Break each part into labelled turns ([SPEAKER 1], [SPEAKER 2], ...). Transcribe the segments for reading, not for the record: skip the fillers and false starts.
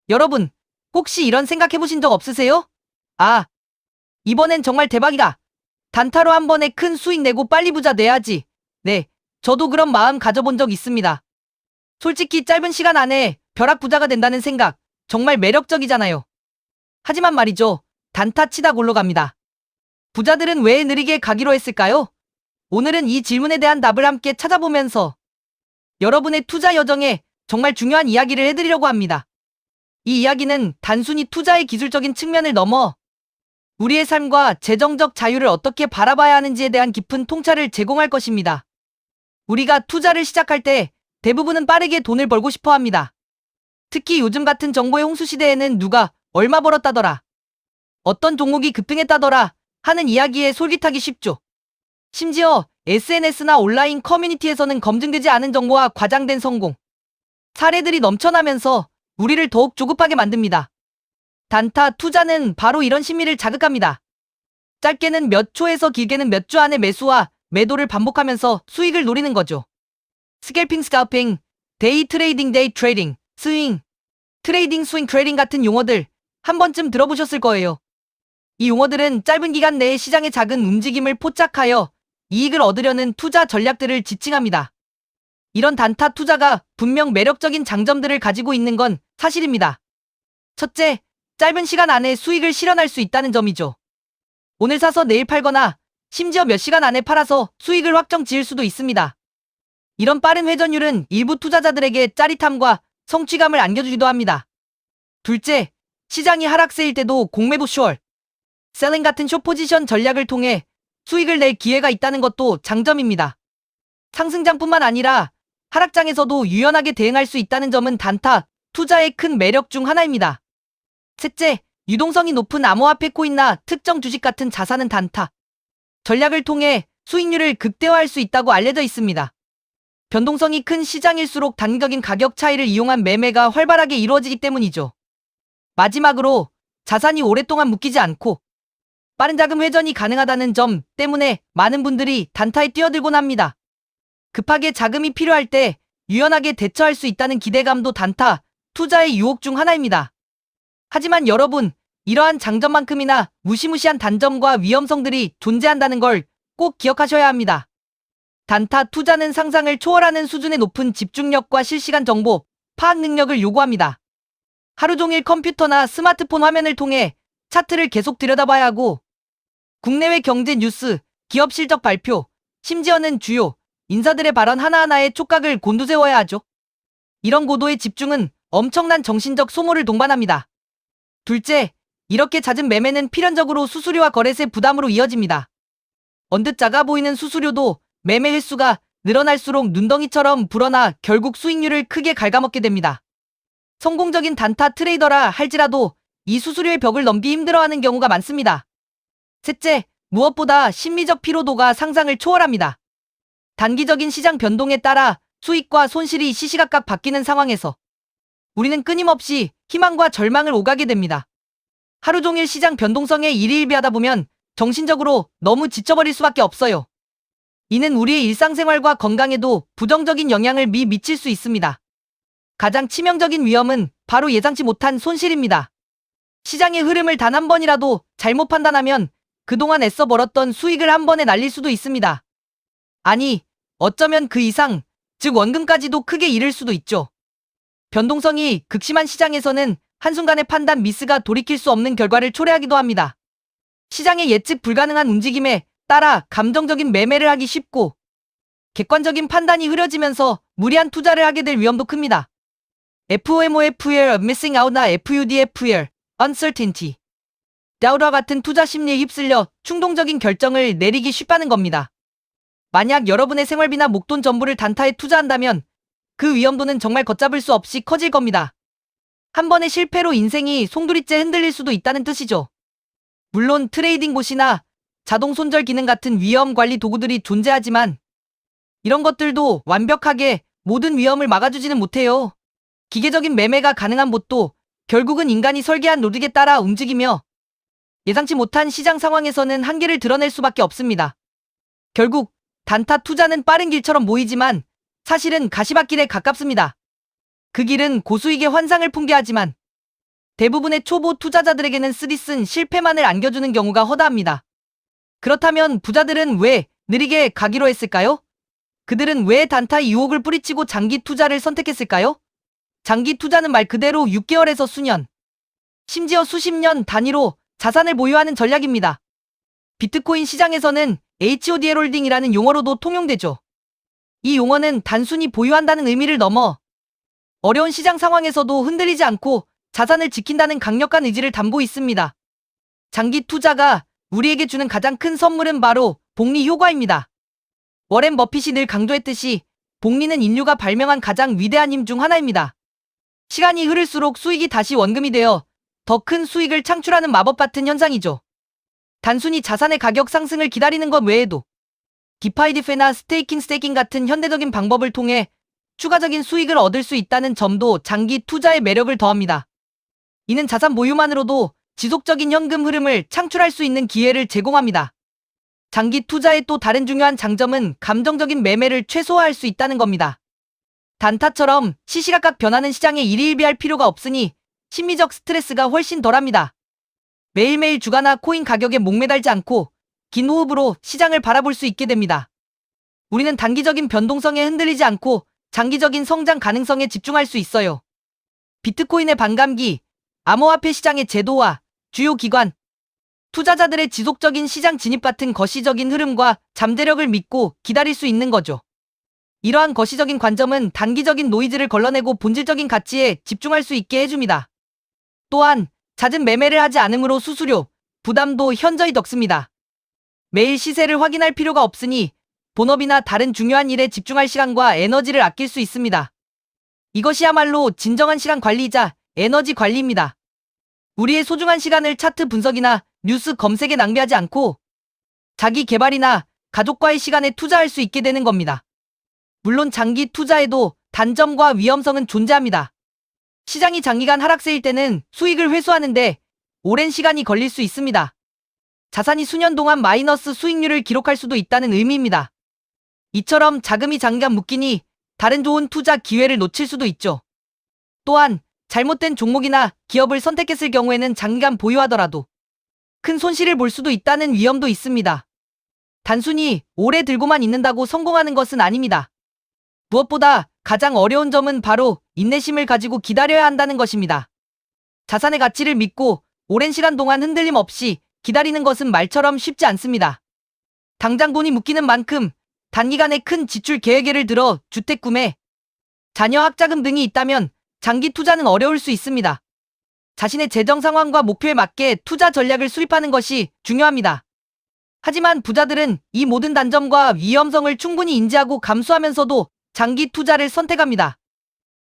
[SPEAKER 1] 여러분, 혹시 이런 생각 해보신 적 없으세요? 아, 이번엔 정말 대박이다. 단타로 한 번에 큰 수익 내고 빨리 부자 돼야지. 네, 저도 그런 마음 가져본 적 있습니다. 솔직히 짧은 시간 안에 벼락 부자가 된다는 생각, 정말 매력적이잖아요. 하지만 말이죠, 단타 치다 골로 갑니다. 부자들은 왜 느리게 가기로 했을까요? 오늘은 이 질문에 대한 답을 함께 찾아보면서 여러분의 투자 여정에 정말 중요한 이야기를 해드리려고 합니다. 이 이야기는 단순히 투자의 기술적인 측면을 넘어 우리의 삶과 재정적 자유를 어떻게 바라봐야 하는지에 대한 깊은 통찰을 제공할 것입니다. 우리가 투자를 시작할 때 대부분은 빠르게 돈을 벌고 싶어 합니다. 특히 요즘 같은 정보의 홍수 시대에는 누가 얼마 벌었다더라, 어떤 종목이 급등했다더라 하는 이야기에 솔깃하기 쉽죠. 심지어 SNS나 온라인 커뮤니티에서는 검증되지 않은 정보와 과장된 성공 사례들이 넘쳐나면서 우리를 더욱 조급하게 만듭니다. 단타 투자는 바로 이런 심리를 자극합니다. 짧게는 몇 초에서 길게는 몇 주 안에 매수와 매도를 반복하면서 수익을 노리는 거죠. 스캘핑, 스칼핑, 데이 트레이딩, 데이 트레이딩, 스윙, 트레이딩, 스윙 트레이딩 같은 용어들 한 번쯤 들어보셨을 거예요. 이 용어들은 짧은 기간 내에 시장의 작은 움직임을 포착하여 이익을 얻으려는 투자 전략들을 지칭합니다. 이런 단타 투자가 분명 매력적인 장점들을 가지고 있는 건 사실입니다. 첫째, 짧은 시간 안에 수익을 실현할 수 있다는 점이죠. 오늘 사서 내일 팔거나 심지어 몇 시간 안에 팔아서 수익을 확정 지을 수도 있습니다. 이런 빠른 회전율은 일부 투자자들에게 짜릿함과 성취감을 안겨주기도 합니다. 둘째, 시장이 하락세일 때도 공매도 숏, 셀링 같은 숏 포지션 전략을 통해 수익을 낼 기회가 있다는 것도 장점입니다. 상승장뿐만 아니라 하락장에서도 유연하게 대응할 수 있다는 점은 단타 투자의 큰 매력 중 하나입니다. 셋째, 유동성이 높은 암호화폐 코인이나 특정 주식 같은 자산은 단타 전략을 통해 수익률을 극대화할 수 있다고 알려져 있습니다. 변동성이 큰 시장일수록 단기적인 가격 차이를 이용한 매매가 활발하게 이루어지기 때문이죠. 마지막으로 자산이 오랫동안 묶이지 않고 빠른 자금 회전이 가능하다는 점 때문에 많은 분들이 단타에 뛰어들곤 합니다. 급하게 자금이 필요할 때 유연하게 대처할 수 있다는 기대감도 단타 투자의 유혹 중 하나입니다. 하지만 여러분, 이러한 장점만큼이나 무시무시한 단점과 위험성들이 존재한다는 걸 꼭 기억하셔야 합니다. 단타 투자는 상상을 초월하는 수준의 높은 집중력과 실시간 정보 파악 능력을 요구합니다. 하루 종일 컴퓨터나 스마트폰 화면을 통해 차트를 계속 들여다봐야 하고 국내외 경제 뉴스, 기업 실적 발표, 심지어는 주요 인사들의 발언 하나하나에 촉각을 곤두세워야 하죠. 이런 고도의 집중은 엄청난 정신적 소모를 동반합니다. 둘째, 이렇게 잦은 매매는 필연적으로 수수료와 거래세 부담으로 이어집니다. 언뜻 작아 보이는 수수료도 매매 횟수가 늘어날수록 눈덩이처럼 불어나 결국 수익률을 크게 갉아먹게 됩니다. 성공적인 단타 트레이더라 할지라도 이 수수료의 벽을 넘기 힘들어하는 경우가 많습니다. 셋째, 무엇보다 심리적 피로도가 상상을 초월합니다. 단기적인 시장 변동에 따라 수익과 손실이 시시각각 바뀌는 상황에서 우리는 끊임없이 희망과 절망을 오가게 됩니다. 하루 종일 시장 변동성에 일희일비하다 보면 정신적으로 너무 지쳐버릴 수밖에 없어요. 이는 우리의 일상생활과 건강에도 부정적인 영향을 미칠 수 있습니다. 가장 치명적인 위험은 바로 예상치 못한 손실입니다. 시장의 흐름을 단 한 번이라도 잘못 판단하면 그동안 애써 벌었던 수익을 한 번에 날릴 수도 있습니다. 아니, 어쩌면 그 이상, 즉 원금까지도 크게 잃을 수도 있죠. 변동성이 극심한 시장에서는 한순간의 판단 미스가 돌이킬 수 없는 결과를 초래하기도 합니다. 시장의 예측 불가능한 움직임에 따라 감정적인 매매를 하기 쉽고 객관적인 판단이 흐려지면서 무리한 투자를 하게 될 위험도 큽니다. FOMO의 Fear of Missing Out나 FUD의 Fear, Uncertainty, Doubt와 같은 투자 심리에 휩쓸려 충동적인 결정을 내리기 쉽다는 겁니다. 만약 여러분의 생활비나 목돈 전부를 단타에 투자한다면 그 위험도는 정말 걷잡을 수 없이 커질 겁니다. 한 번의 실패로 인생이 송두리째 흔들릴 수도 있다는 뜻이죠. 물론 트레이딩 봇이나 자동 손절 기능 같은 위험 관리 도구들이 존재하지만 이런 것들도 완벽하게 모든 위험을 막아주지는 못해요. 기계적인 매매가 가능한 봇도 결국은 인간이 설계한 로직에 따라 움직이며 예상치 못한 시장 상황에서는 한계를 드러낼 수밖에 없습니다. 결국 단타 투자는 빠른 길처럼 보이지만 사실은 가시밭길에 가깝습니다. 그 길은 고수익의 환상을 풍기하지만 대부분의 초보 투자자들에게는 쓰디쓴 실패만을 안겨주는 경우가 허다합니다. 그렇다면 부자들은 왜 느리게 가기로 했을까요? 그들은 왜 단타 유혹을 뿌리치고 장기 투자를 선택했을까요? 장기 투자는 말 그대로 6개월에서 수년, 심지어 수십 년 단위로 자산을 보유하는 전략입니다. 비트코인 시장에서는 HODL 홀딩이라는 용어로도 통용되죠. 이 용어는 단순히 보유한다는 의미를 넘어 어려운 시장 상황에서도 흔들리지 않고 자산을 지킨다는 강력한 의지를 담고 있습니다. 장기 투자가 우리에게 주는 가장 큰 선물은 바로 복리 효과입니다. 워렌 버핏이 늘 강조했듯이 복리는 인류가 발명한 가장 위대한 힘 중 하나입니다. 시간이 흐를수록 수익이 다시 원금이 되어 더 큰 수익을 창출하는 마법 같은 현상이죠. 단순히 자산의 가격 상승을 기다리는 것 외에도 디파이디페나 스테이킹 같은 현대적인 방법을 통해 추가적인 수익을 얻을 수 있다는 점도 장기 투자의 매력을 더합니다. 이는 자산 보유만으로도 지속적인 현금 흐름을 창출할 수 있는 기회를 제공합니다. 장기 투자의 또 다른 중요한 장점은 감정적인 매매를 최소화할 수 있다는 겁니다. 단타처럼 시시각각 변하는 시장에 일희일비할 필요가 없으니 심리적 스트레스가 훨씬 덜합니다. 매일매일 주가나 코인 가격에 목매달지 않고 긴 호흡으로 시장을 바라볼 수 있게 됩니다. 우리는 단기적인 변동성에 흔들리지 않고 장기적인 성장 가능성에 집중할 수 있어요. 비트코인의 반감기, 암호화폐 시장의 제도와 주요 기관, 투자자들의 지속적인 시장 진입 같은 거시적인 흐름과 잠재력을 믿고 기다릴 수 있는 거죠. 이러한 거시적인 관점은 단기적인 노이즈를 걸러내고 본질적인 가치에 집중할 수 있게 해줍니다. 또한 잦은 매매를 하지 않으므로 수수료, 부담도 현저히 적습니다. 매일 시세를 확인할 필요가 없으니 본업이나 다른 중요한 일에 집중할 시간과 에너지를 아낄 수 있습니다. 이것이야말로 진정한 시간 관리이자 에너지 관리입니다. 우리의 소중한 시간을 차트 분석이나 뉴스 검색에 낭비하지 않고 자기 개발이나 가족과의 시간에 투자할 수 있게 되는 겁니다. 물론 장기 투자에도 단점과 위험성은 존재합니다. 시장이 장기간 하락세일 때는 수익을 회수하는데 오랜 시간이 걸릴 수 있습니다. 자산이 수년 동안 마이너스 수익률을 기록할 수도 있다는 의미입니다. 이처럼 자금이 장기간 묶이니 다른 좋은 투자 기회를 놓칠 수도 있죠. 또한 잘못된 종목이나 기업을 선택했을 경우에는 장기간 보유하더라도 큰 손실을 볼 수도 있다는 위험도 있습니다. 단순히 오래 들고만 있는다고 성공하는 것은 아닙니다. 무엇보다 가장 어려운 점은 바로 인내심을 가지고 기다려야 한다는 것입니다. 자산의 가치를 믿고 오랜 시간 동안 흔들림 없이 기다리는 것은 말처럼 쉽지 않습니다. 당장 돈이 묶이는 만큼 단기간에 큰 지출 계획 예를 들어 주택 구매, 자녀 학자금 등이 있다면 장기 투자는 어려울 수 있습니다. 자신의 재정 상황과 목표에 맞게 투자 전략을 수립하는 것이 중요합니다. 하지만 부자들은 이 모든 단점과 위험성을 충분히 인지하고 감수하면서도 장기 투자를 선택합니다.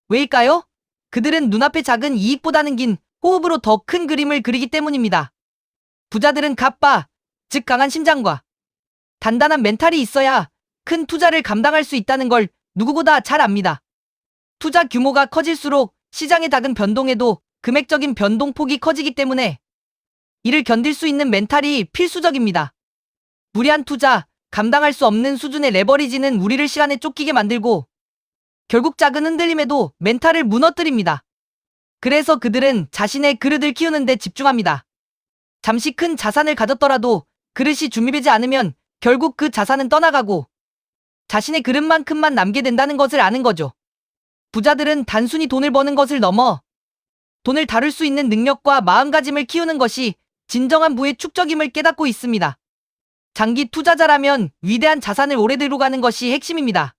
[SPEAKER 1] 왜일까요? 그들은 눈앞의 작은 이익보다는 긴 호흡으로 더 큰 그림을 그리기 때문입니다. 부자들은 갑바, 즉 강한 심장과 단단한 멘탈이 있어야 큰 투자를 감당할 수 있다는 걸 누구보다 잘 압니다. 투자 규모가 커질수록 시장의 작은 변동에도 금액적인 변동폭이 커지기 때문에 이를 견딜 수 있는 멘탈이 필수적입니다. 무리한 투자, 감당할 수 없는 수준의 레버리지는 우리를 시간에 쫓기게 만들고 결국 작은 흔들림에도 멘탈을 무너뜨립니다. 그래서 그들은 자신의 그릇을 키우는 데 집중합니다. 잠시 큰 자산을 가졌더라도 그릇이 준비되지 않으면 결국 그 자산은 떠나가고 자신의 그릇만큼만 남게 된다는 것을 아는 거죠. 부자들은 단순히 돈을 버는 것을 넘어 돈을 다룰 수 있는 능력과 마음가짐을 키우는 것이 진정한 부의 축적임을 깨닫고 있습니다. 장기 투자자라면 위대한 자산을 오래 들고 가는 것이 핵심입니다.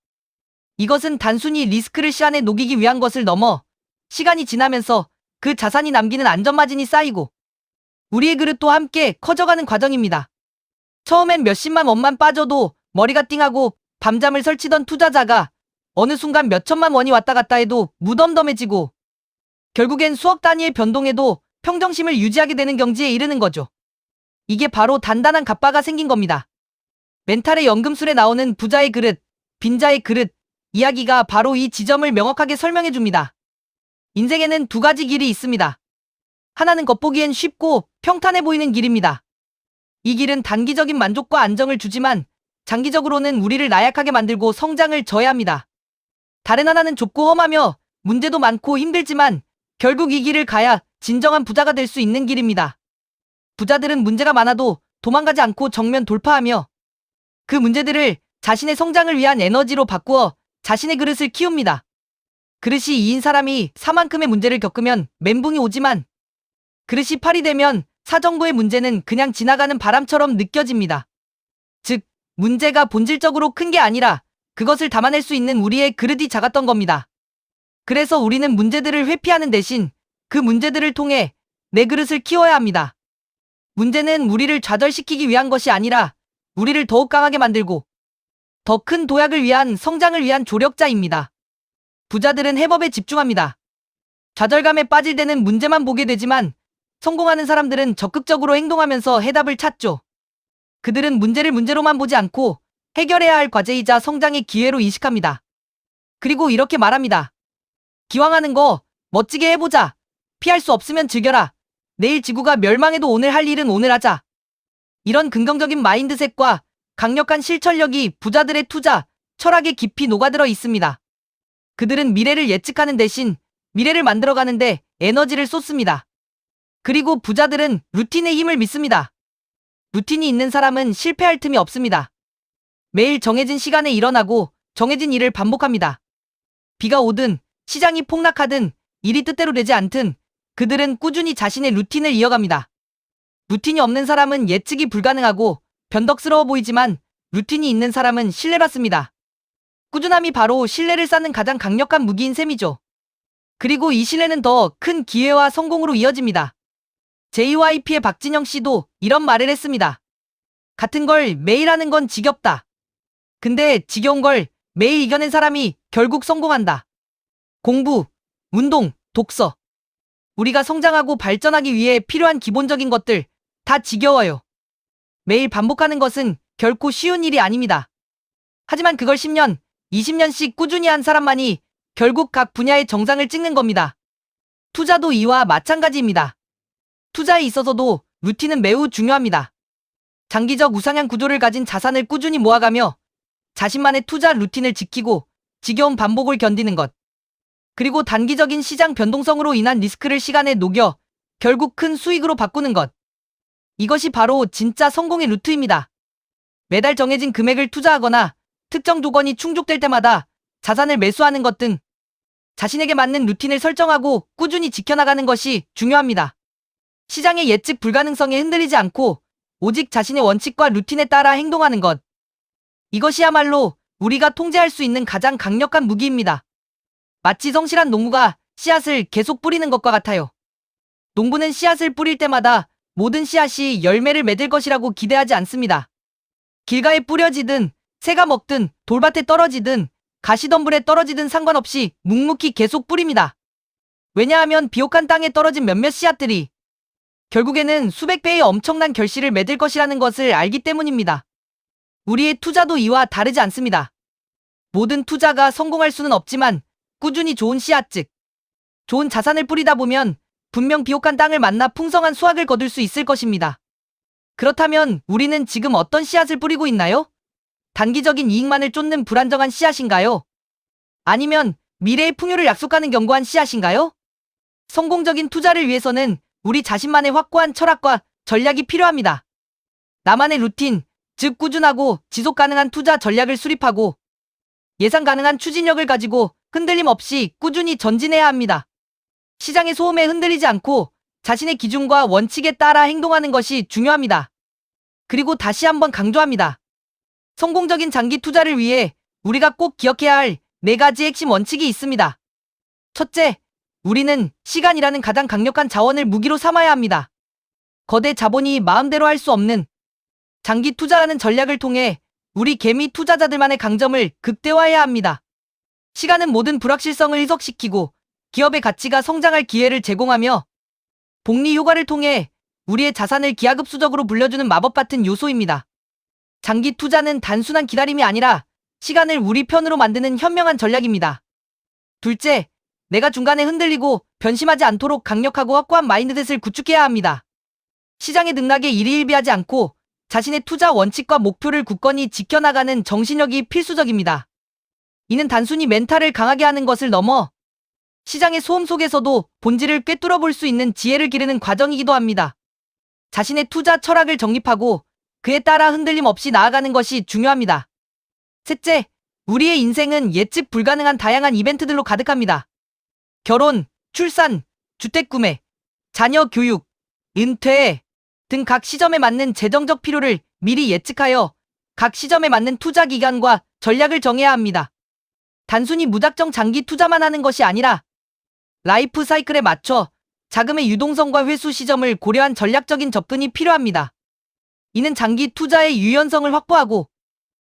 [SPEAKER 1] 이것은 단순히 리스크를 시간에 녹이기 위한 것을 넘어 시간이 지나면서 그 자산이 남기는 안전마진이 쌓이고 우리의 그릇도 함께 커져가는 과정입니다. 처음엔 몇십만 원만 빠져도 머리가 띵하고 밤잠을 설치던 투자자가 어느 순간 몇천만 원이 왔다 갔다 해도 무덤덤해지고 결국엔 수억 단위의 변동에도 평정심을 유지하게 되는 경지에 이르는 거죠. 이게 바로 단단한 갑바가 생긴 겁니다. 멘탈의 연금술에 나오는 부자의 그릇, 빈자의 그릇 이야기가 바로 이 지점을 명확하게 설명해 줍니다. 인생에는 두 가지 길이 있습니다. 하나는 겉보기엔 쉽고 평탄해 보이는 길입니다. 이 길은 단기적인 만족과 안정을 주지만 장기적으로는 우리를 나약하게 만들고 성장을 저해합니다. 다른 하나는 좁고 험하며 문제도 많고 힘들지만 결국 이 길을 가야 진정한 부자가 될 수 있는 길입니다. 부자들은 문제가 많아도 도망가지 않고 정면 돌파하며 그 문제들을 자신의 성장을 위한 에너지로 바꾸어 자신의 그릇을 키웁니다. 그릇이 2인 사람이 4만큼의 문제를 겪으면 멘붕이 오지만 그릇이 8이 되면 사정도의 문제는 그냥 지나가는 바람처럼 느껴집니다. 즉, 문제가 본질적으로 큰 게 아니라 그것을 담아낼 수 있는 우리의 그릇이 작았던 겁니다. 그래서 우리는 문제들을 회피하는 대신 그 문제들을 통해 내 그릇을 키워야 합니다. 문제는 우리를 좌절시키기 위한 것이 아니라 우리를 더욱 강하게 만들고 더 큰 도약을 위한 성장을 위한 조력자입니다. 부자들은 해법에 집중합니다. 좌절감에 빠질 때는 문제만 보게 되지만 성공하는 사람들은 적극적으로 행동하면서 해답을 찾죠. 그들은 문제를 문제로만 보지 않고 해결해야 할 과제이자 성장의 기회로 인식합니다. 그리고 이렇게 말합니다. 기왕하는 거 멋지게 해보자. 피할 수 없으면 즐겨라. 내일 지구가 멸망해도 오늘 할 일은 오늘 하자. 이런 긍정적인 마인드셋과 강력한 실천력이 부자들의 투자, 철학에 깊이 녹아들어 있습니다. 그들은 미래를 예측하는 대신 미래를 만들어가는데 에너지를 쏟습니다. 그리고 부자들은 루틴의 힘을 믿습니다. 루틴이 있는 사람은 실패할 틈이 없습니다. 매일 정해진 시간에 일어나고 정해진 일을 반복합니다. 비가 오든 시장이 폭락하든 일이 뜻대로 되지 않든 그들은 꾸준히 자신의 루틴을 이어갑니다. 루틴이 없는 사람은 예측이 불가능하고 변덕스러워 보이지만 루틴이 있는 사람은 신뢰받습니다. 꾸준함이 바로 신뢰를 쌓는 가장 강력한 무기인 셈이죠. 그리고 이 신뢰는 더 큰 기회와 성공으로 이어집니다. JYP의 박진영 씨도 이런 말을 했습니다. 같은 걸 매일 하는 건 지겹다. 근데 지겨운 걸 매일 이겨낸 사람이 결국 성공한다. 공부, 운동, 독서. 우리가 성장하고 발전하기 위해 필요한 기본적인 것들 다 지겨워요. 매일 반복하는 것은 결코 쉬운 일이 아닙니다. 하지만 그걸 10년, 20년씩 꾸준히 한 사람만이 결국 각 분야의 정상을 찍는 겁니다. 투자도 이와 마찬가지입니다. 투자에 있어서도 루틴은 매우 중요합니다. 장기적 우상향 구조를 가진 자산을 꾸준히 모아가며 자신만의 투자 루틴을 지키고 지겨운 반복을 견디는 것. 그리고 단기적인 시장 변동성으로 인한 리스크를 시간에 녹여 결국 큰 수익으로 바꾸는 것. 이것이 바로 진짜 성공의 루트입니다. 매달 정해진 금액을 투자하거나 특정 조건이 충족될 때마다 자산을 매수하는 것 등 자신에게 맞는 루틴을 설정하고 꾸준히 지켜나가는 것이 중요합니다. 시장의 예측 불가능성에 흔들리지 않고 오직 자신의 원칙과 루틴에 따라 행동하는 것. 이것이야말로 우리가 통제할 수 있는 가장 강력한 무기입니다. 마치 성실한 농부가 씨앗을 계속 뿌리는 것과 같아요. 농부는 씨앗을 뿌릴 때마다 모든 씨앗이 열매를 맺을 것이라고 기대하지 않습니다. 길가에 뿌려지든 새가 먹든 돌밭에 떨어지든 가시덤불에 떨어지든 상관없이 묵묵히 계속 뿌립니다. 왜냐하면 비옥한 땅에 떨어진 몇몇 씨앗들이 결국에는 수백 배의 엄청난 결실을 맺을 것이라는 것을 알기 때문입니다. 우리의 투자도 이와 다르지 않습니다. 모든 투자가 성공할 수는 없지만 꾸준히 좋은 씨앗 즉 좋은 자산을 뿌리다 보면 분명 비옥한 땅을 만나 풍성한 수확을 거둘 수 있을 것입니다. 그렇다면 우리는 지금 어떤 씨앗을 뿌리고 있나요? 단기적인 이익만을 쫓는 불안정한 씨앗인가요? 아니면 미래의 풍요를 약속하는 견고한 씨앗인가요? 성공적인 투자를 위해서는 우리 자신만의 확고한 철학과 전략이 필요합니다. 나만의 루틴, 즉 꾸준하고 지속 가능한 투자 전략을 수립하고 예상 가능한 추진력을 가지고 흔들림 없이 꾸준히 전진해야 합니다. 시장의 소음에 흔들리지 않고 자신의 기준과 원칙에 따라 행동하는 것이 중요합니다. 그리고 다시 한번 강조합니다. 성공적인 장기 투자를 위해 우리가 꼭 기억해야 할 4가지 핵심 원칙이 있습니다. 첫째, 우리는 시간이라는 가장 강력한 자원을 무기로 삼아야 합니다. 거대 자본이 마음대로 할 수 없는 장기 투자라는 전략을 통해 우리 개미 투자자들만의 강점을 극대화해야 합니다. 시간은 모든 불확실성을 희석시키고 기업의 가치가 성장할 기회를 제공하며 복리 효과를 통해 우리의 자산을 기하급수적으로 불려주는 마법 같은 요소입니다. 장기 투자는 단순한 기다림이 아니라 시간을 우리 편으로 만드는 현명한 전략입니다. 둘째, 내가 중간에 흔들리고 변심하지 않도록 강력하고 확고한 마인드셋을 구축해야 합니다. 시장의 등락에 일희일비하지 않고 자신의 투자 원칙과 목표를 굳건히 지켜나가는 정신력이 필수적입니다. 이는 단순히 멘탈을 강하게 하는 것을 넘어 시장의 소음 속에서도 본질을 꿰뚫어 볼 수 있는 지혜를 기르는 과정이기도 합니다. 자신의 투자 철학을 정립하고 그에 따라 흔들림 없이 나아가는 것이 중요합니다. 셋째, 우리의 인생은 예측 불가능한 다양한 이벤트들로 가득합니다. 결혼, 출산, 주택 구매, 자녀 교육, 은퇴 등 각 시점에 맞는 재정적 필요를 미리 예측하여 각 시점에 맞는 투자 기간과 전략을 정해야 합니다. 단순히 무작정 장기 투자만 하는 것이 아니라 라이프 사이클에 맞춰 자금의 유동성과 회수 시점을 고려한 전략적인 접근이 필요합니다. 이는 장기 투자의 유연성을 확보하고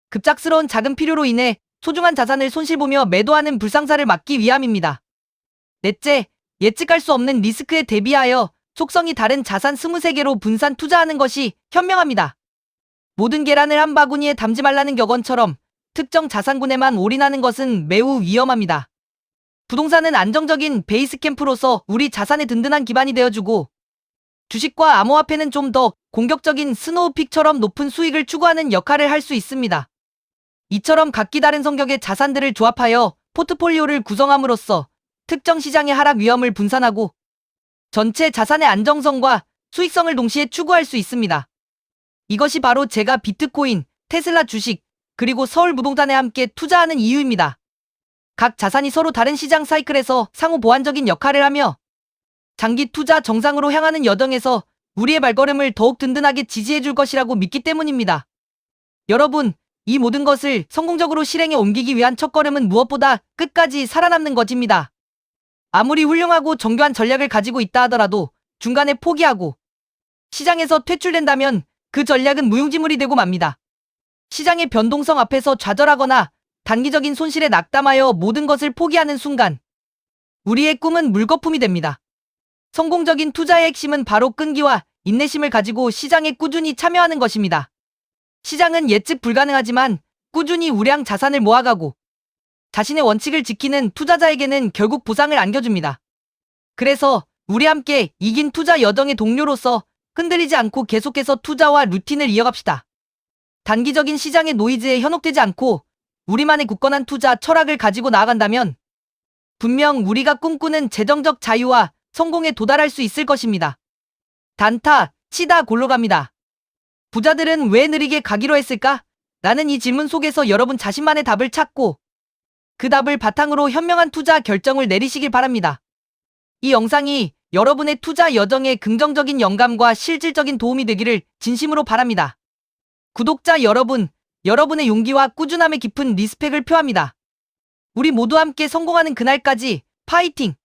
[SPEAKER 1] 급작스러운 자금 필요로 인해 소중한 자산을 손실보며 매도하는 불상사를 막기 위함입니다. 넷째, 예측할 수 없는 리스크에 대비하여 속성이 다른 자산 23개로 분산 투자하는 것이 현명합니다. 모든 계란을 한 바구니에 담지 말라는 격언처럼 특정 자산군에만 올인하는 것은 매우 위험합니다. 부동산은 안정적인 베이스 캠프로서 우리 자산의 든든한 기반이 되어주고 주식과 암호화폐는 좀 더 공격적인 스노우픽처럼 높은 수익을 추구하는 역할을 할 수 있습니다. 이처럼 각기 다른 성격의 자산들을 조합하여 포트폴리오를 구성함으로써 특정 시장의 하락 위험을 분산하고 전체 자산의 안정성과 수익성을 동시에 추구할 수 있습니다. 이것이 바로 제가 비트코인, 테슬라 주식, 그리고 서울부동산에 함께 투자하는 이유입니다. 각 자산이 서로 다른 시장 사이클에서 상호 보완적인 역할을 하며 장기 투자 정상으로 향하는 여정에서 우리의 발걸음을 더욱 든든하게 지지해 줄 것이라고 믿기 때문입니다. 여러분, 이 모든 것을 성공적으로 실행에 옮기기 위한 첫걸음은 무엇보다 끝까지 살아남는 것입니다. 아무리 훌륭하고 정교한 전략을 가지고 있다 하더라도 중간에 포기하고 시장에서 퇴출된다면 그 전략은 무용지물이 되고 맙니다. 시장의 변동성 앞에서 좌절하거나 단기적인 손실에 낙담하여 모든 것을 포기하는 순간 우리의 꿈은 물거품이 됩니다. 성공적인 투자의 핵심은 바로 끈기와 인내심을 가지고 시장에 꾸준히 참여하는 것입니다. 시장은 예측 불가능하지만 꾸준히 우량 자산을 모아가고 자신의 원칙을 지키는 투자자에게는 결국 보상을 안겨줍니다. 그래서 우리 함께 이긴 투자 여정의 동료로서 흔들리지 않고 계속해서 투자와 루틴을 이어갑시다. 단기적인 시장의 노이즈에 현혹되지 않고 우리만의 굳건한 투자 철학을 가지고 나아간다면 분명 우리가 꿈꾸는 재정적 자유와 성공에 도달할 수 있을 것입니다. 단타, 치다 골로 갑니다. 부자들은 왜 느리게 가기로 했을까? 라는 이 질문 속에서 여러분 자신만의 답을 찾고 그 답을 바탕으로 현명한 투자 결정을 내리시길 바랍니다. 이 영상이 여러분의 투자 여정에 긍정적인 영감과 실질적인 도움이 되기를 진심으로 바랍니다. 구독자 여러분, 여러분의 용기와 꾸준함에 깊은 리스펙을 표합니다. 우리 모두 함께 성공하는 그날까지 파이팅!